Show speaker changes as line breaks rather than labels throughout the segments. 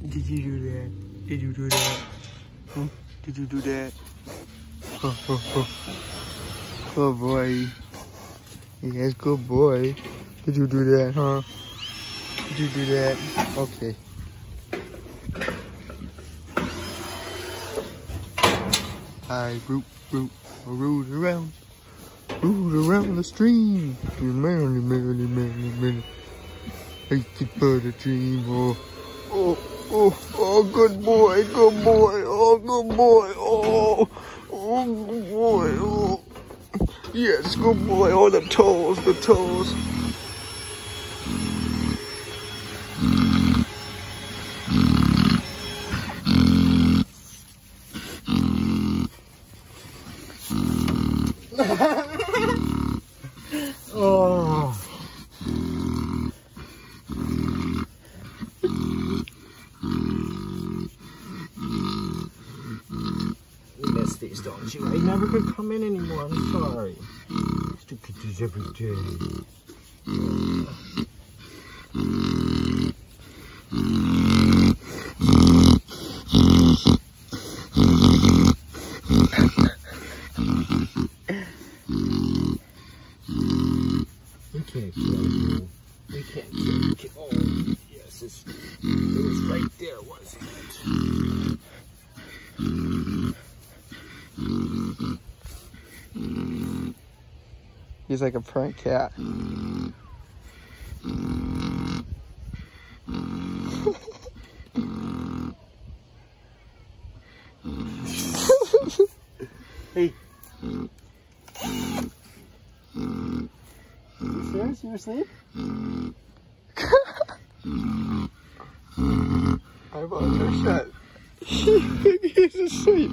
Did you do that? Did you do that? Huh? Did you do that? Oh boy. Yes, good boy. Did you do that, huh? Did you do that? Okay. I root around the stream. Merrily. I keep for the dream. Oh, good boy. Oh, good boy. Oh, good boy. Oh, yes, good boy. Oh, the toes. Oh. You miss these, don't you? I never could come in anymore. I'm sorry. I used to get these every day. We can't kill you. We can't kill you. Oh, yes, it was right there, wasn't it? He's like a prank cat. Hey. You serious? You asleep? Eyeballs are shut. He's asleep.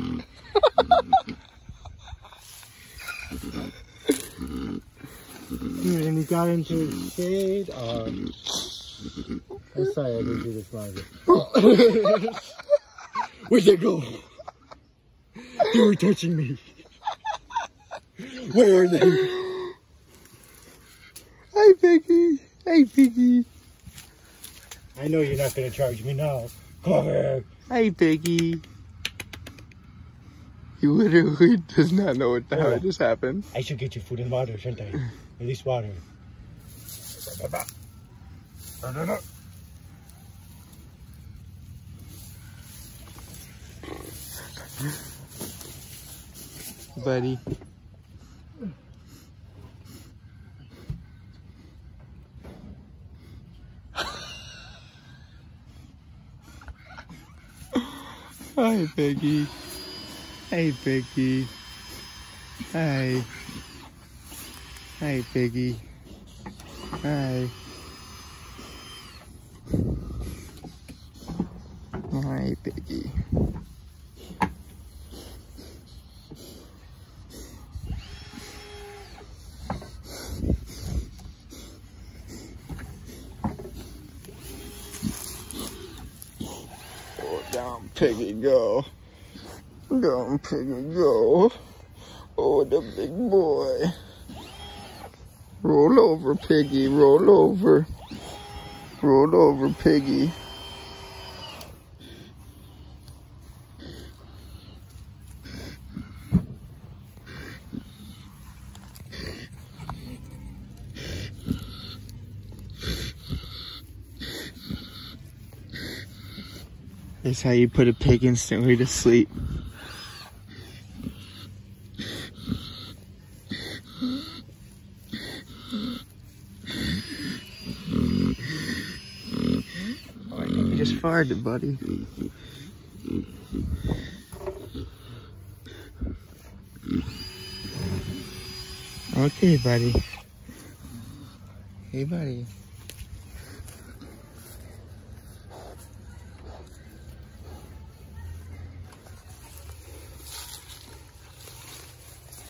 And he got into the shade. I'm sorry I didn't do this longer. Where'd they go? They were touching me. Where are they? Hi, Piggy. Hey, Piggy. I know you're not going to charge me now. Come here. Hey, Piggy. He literally does not know what the hell just happened. I should get you food and water, shouldn't I? At least water. Buddy. Hi, Piggy. Hey, Piggy. Hi. Hi, Piggy. Hi. Hi, Piggy. Go down, Piggy, go. Down, Piggy, go. Oh, the big boy. Roll over, Piggy, roll over. Roll over, Piggy. That's how you put a pig instantly to sleep. Oh, I think you just farted, buddy. Okay, buddy. Hey, buddy.